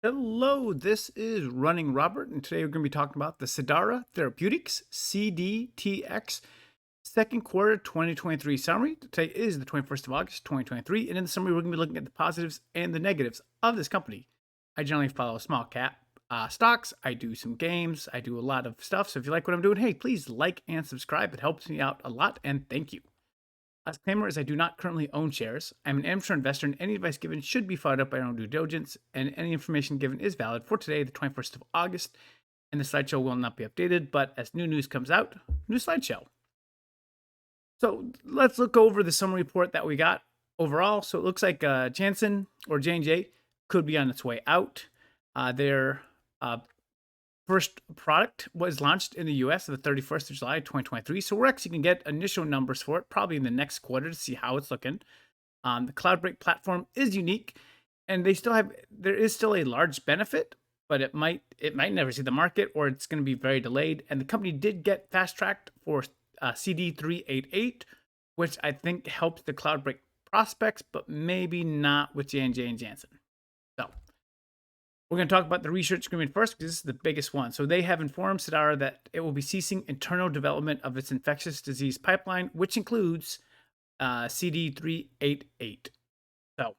Hello, this is Running Robert, and today we're going to be talking about the Cidara Therapeutics CDTX second quarter 2023 summary. Today is the 21st of August 2023, and in the summary, we're going to be looking at the positives and the negatives of this company. I generally follow small cap stocks. I do some games. I do a lot of stuff. So if you like what I'm doing, hey, please like and subscribe. It helps me out a lot, and thank you. Disclaimer is I do not currently own shares. I'm an amateur investor, and any advice given should be followed up by your own due diligence, and any information given is valid for today, the 21st of August, and the slideshow will not be updated, but as new news comes out, new slideshow. So let's look over the summary report that we got overall. So it looks like Janssen or J&J could be on its way out. Their first product was launched in the US on the 31st of July, 2023. So we're actually going to get initial numbers for it probably in the next quarter to see how it's looking. The Cloudbreak platform is unique, and there is still a large benefit, but it might never see the market, or it's going to be very delayed. And the company did get fast tracked for CD388, which I think helps the Cloudbreak prospects, but maybe not with J&J and Janssen. So we're going to talk about the research agreement first, because this is the biggest one. So they have informed Cidara that it will be ceasing internal development of its infectious disease pipeline, which includes CD388. So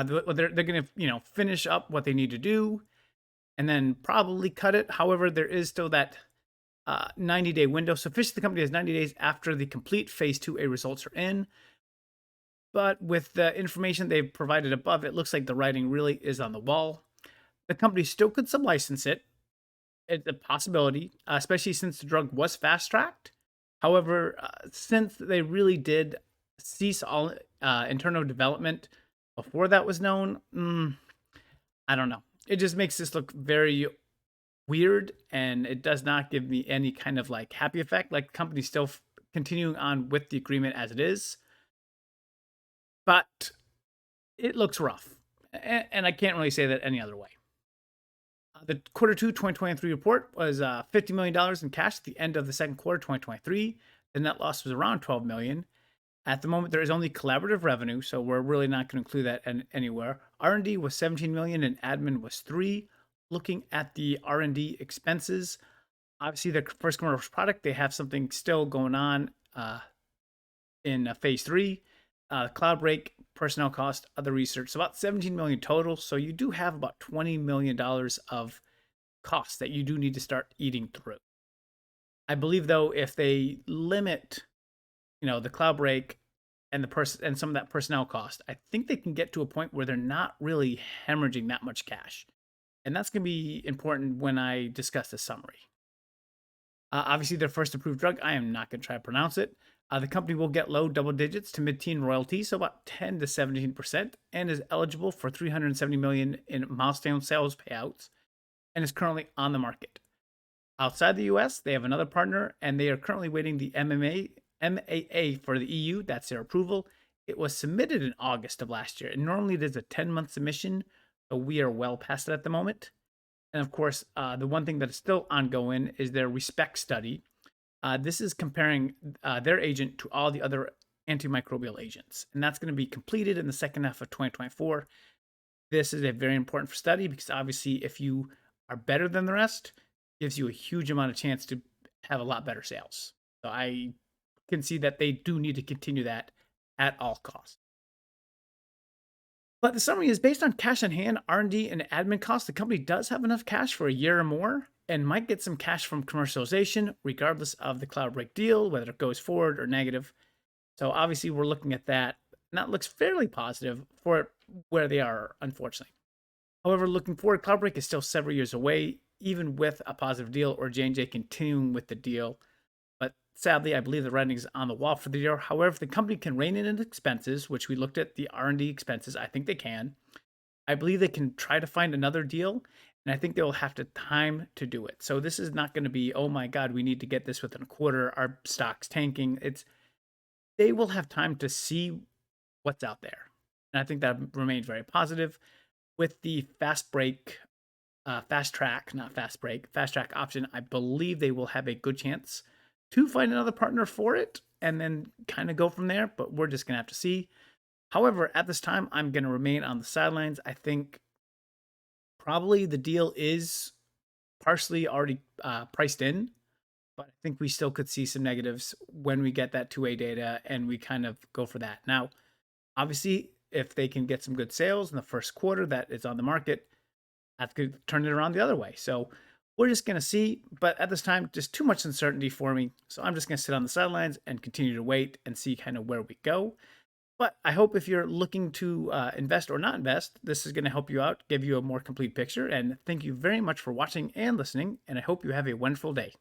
they're going to finish up what they need to do, and then probably cut it. However, there is still that 90-day window. So officially, the company has 90 days after the complete phase 2A results are in. But with the information they've provided above, it looks like the writing really is on the wall. The company still could sublicense it. It's a possibility, especially since the drug was fast-tracked. However, since they really did cease all internal development before that was known, I don't know. It just makes this look very weird, and it does not give me any kind of like happy effect. Like the company's still continuing on with the agreement as it is, but it looks rough, and I can't really say that any other way. The quarter 2 2023 report was $50 million in cash at the end of the second quarter 2023. The net loss was around $12 million. At the moment, there is only collaborative revenue, so we're really not going to include that anywhere. R&D was $17 million and admin was $3 million. Looking at the R&D expenses, obviously their first commercial product, they have something still going on in phase 3. Cloudbreak, personnel cost, other research, so about $17 million total. So you do have about $20 million of costs that you do need to start eating through. I believe though, if they limit, the Cloudbreak and and some of that personnel cost, I think they can get to a point where they're not really hemorrhaging that much cash. And that's going to be important when I discuss the summary. Obviously, their first approved drug, I am not going to try to pronounce it. The company will get low double digits to mid-teen royalties, so about 10 to 17%, and is eligible for $370 million in milestone sales payouts, and is currently on the market. Outside the US, they have another partner, and they are currently waiting the MAA for the EU. That's their approval. It was submitted in August of last year, and normally it is a 10-month submission, so we are well past it at the moment. And of course, the one thing that is still ongoing is their RESPECT study. This is comparing their agent to all the other antimicrobial agents, and that's going to be completed in the second half of 2024. This is a very important study because obviously, if you are better than the rest, it gives you a huge amount of chance to have a lot better sales. So I can see that they do need to continue that at all costs. But the summary is based on cash on hand, R&D, and admin costs. The company does have enough cash for a year or more and might get some cash from commercialization, regardless of the Cloudbreak deal, whether it goes forward or negative. So obviously, we're looking at that. And that looks fairly positive for where they are, unfortunately. However, looking forward, Cloudbreak is still several years away, even with a positive deal or J&J continuing with the deal. But sadly, I believe the writing is on the wall for the year. However, if the company can rein in its expenses, which we looked at the R&D expenses, I think they can. I believe they can try to find another deal, and I think they'll have to time to do it. So this is not going to be, oh my God, we need to get this within a quarter. Our stock's tanking. They will have time to see what's out there, and I think that remains very positive. With the fast track option, I believe they will have a good chance to find another partner for it and then kind of go from there, but we're just going to have to see. However, at this time, I'm going to remain on the sidelines. I think Probably the deal is partially already priced in, but I think we still could see some negatives when we get that 2A data and we kind of go for that. Now, obviously, if they can get some good sales in the first quarter that it's on the market, that could turn it around the other way. So we're just going to see. But at this time, just too much uncertainty for me. So I'm just going to sit on the sidelines and continue to wait and see kind of where we go. But I hope if you're looking to invest or not invest, this is going to help you out, give you a more complete picture. And thank you very much for watching and listening. And I hope you have a wonderful day.